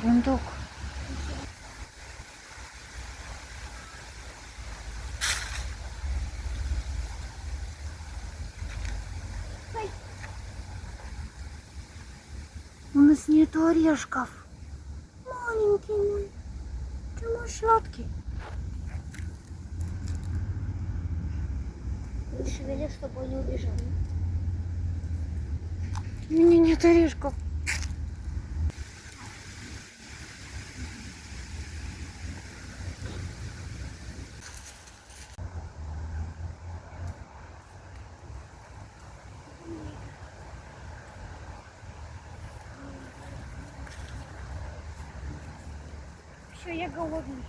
Бундук. У нас нет орешков. Маленький мой. Ты мой сладкий. Не шевели, чтобы он не убежал. У меня нет орешков. Все, я голодный.